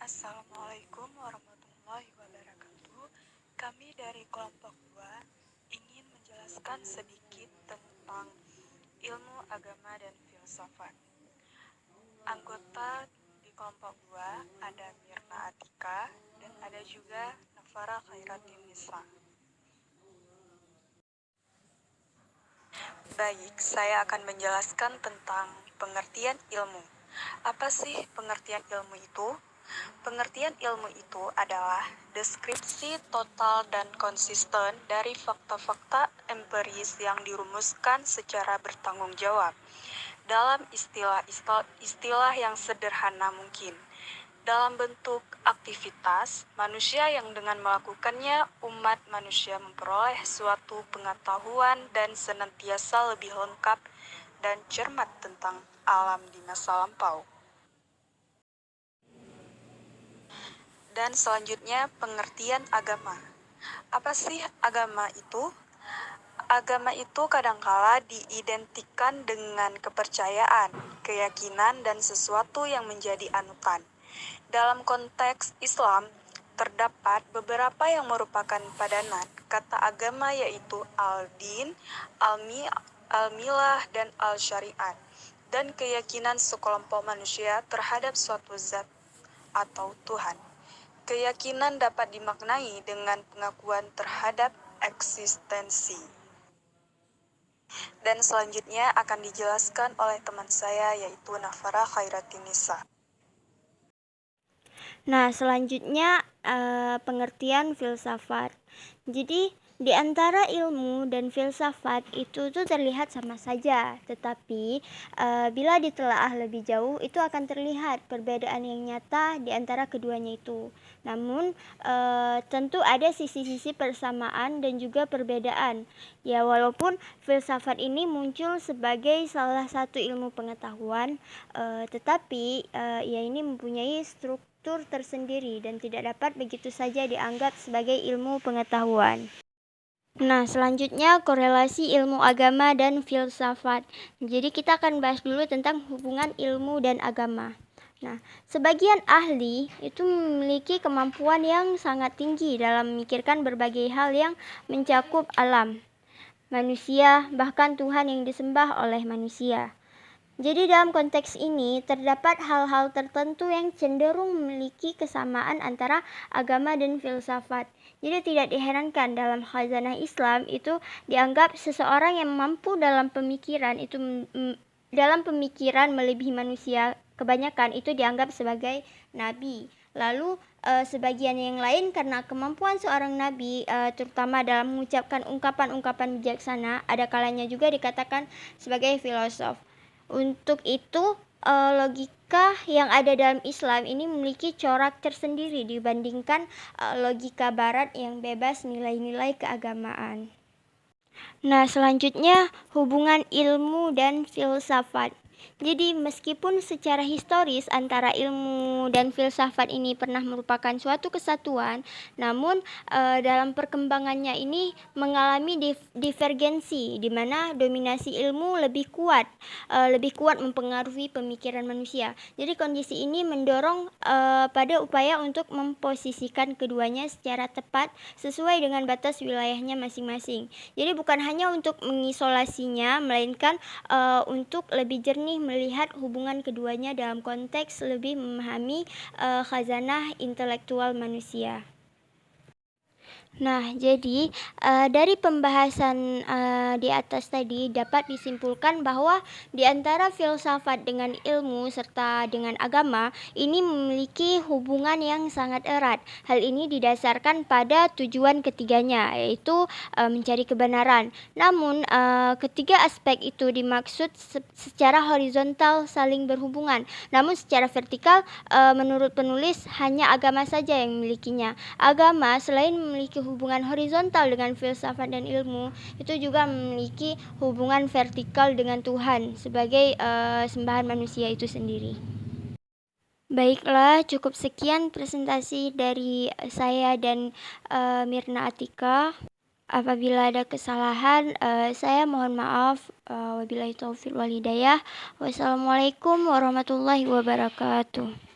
Assalamualaikum warahmatullahi wabarakatuh. Kami dari kelompok 2 ingin menjelaskan sedikit tentang ilmu agama dan filsafat. Anggota di kelompok 2 ada Mirna Atika dan ada juga Nafara Khairatin Nisa. Baik, saya akan menjelaskan tentang pengertian ilmu. Apa sih pengertian ilmu itu? Pengertian ilmu itu adalah deskripsi total dan konsisten dari fakta-fakta empiris yang dirumuskan secara bertanggung jawab dalam istilah yang sederhana mungkin. Dalam bentuk aktivitas, manusia yang dengan melakukannya umat manusia memperoleh suatu pengetahuan dan senantiasa lebih lengkap dan cermat tentang alam di masa lampau. Dan selanjutnya pengertian agama. Apa sih agama itu? Agama itu kadangkala diidentikan dengan kepercayaan, keyakinan, dan sesuatu yang menjadi anutan. Dalam konteks Islam, terdapat beberapa yang merupakan padanan kata agama yaitu al-din, al-milah, dan al-syariat, dan keyakinan sekelompok manusia terhadap suatu zat atau Tuhan. Keyakinan dapat dimaknai dengan pengakuan terhadap eksistensi. Dan selanjutnya akan dijelaskan oleh teman saya yaitu Nafara Khairatin Nisa. Nah, selanjutnya pengertian filsafat. Jadi, di antara ilmu dan filsafat itu tuh terlihat sama saja, tetapi bila ditelaah lebih jauh itu akan terlihat perbedaan yang nyata di antara keduanya itu. Namun tentu ada sisi-sisi persamaan dan juga perbedaan. Ya, walaupun filsafat ini muncul sebagai salah satu ilmu pengetahuan, tetapi ya ini mempunyai struktur tersendiri dan tidak dapat begitu saja dianggap sebagai ilmu pengetahuan. Nah, selanjutnya korelasi ilmu agama dan filsafat. Jadi kita akan bahas dulu tentang hubungan ilmu dan agama. Nah, sebagian ahli itu memiliki kemampuan yang sangat tinggi dalam memikirkan berbagai hal yang mencakup alam, manusia, bahkan Tuhan yang disembah oleh manusia. Jadi dalam konteks ini terdapat hal-hal tertentu yang cenderung memiliki kesamaan antara agama dan filsafat. Jadi tidak diherankan dalam khazanah Islam itu dianggap seseorang yang mampu dalam pemikiran melebihi manusia kebanyakan itu dianggap sebagai nabi. Lalu sebagian yang lain karena kemampuan seorang nabi terutama dalam mengucapkan ungkapan-ungkapan bijaksana ada kalanya juga dikatakan sebagai filosof. Untuk itu, logika yang ada dalam Islam ini memiliki corak tersendiri dibandingkan logika Barat yang bebas nilai-nilai keagamaan. Nah, selanjutnya hubungan ilmu dan filsafat. Jadi meskipun secara historis antara ilmu dan filsafat ini pernah merupakan suatu kesatuan, namun dalam perkembangannya ini mengalami divergensi di mana dominasi ilmu lebih kuat mempengaruhi pemikiran manusia. Jadi kondisi ini mendorong pada upaya untuk memposisikan keduanya secara tepat sesuai dengan batas wilayahnya masing-masing. Jadi bukan hanya untuk mengisolasinya, melainkan untuk lebih jernih melihat hubungan keduanya dalam konteks lebih memahami khazanah intelektual manusia. Nah, jadi dari pembahasan di atas tadi dapat disimpulkan bahwa di antara filsafat dengan ilmu serta dengan agama ini memiliki hubungan yang sangat erat. Hal ini didasarkan pada tujuan ketiganya, yaitu mencari kebenaran. Namun ketiga aspek itu dimaksud secara horizontal saling berhubungan. Namun secara vertikal menurut penulis hanya agama saja yang memilikinya. Agama selain memiliki hubungan horizontal dengan filsafat dan ilmu, itu juga memiliki hubungan vertikal dengan Tuhan sebagai sembahan manusia itu sendiri. Baiklah, cukup sekian presentasi dari saya dan Mirna Atika. Apabila ada kesalahan, saya mohon maaf. Wabillahi taufiq wal hidayah. Wassalamualaikum warahmatullahi wabarakatuh.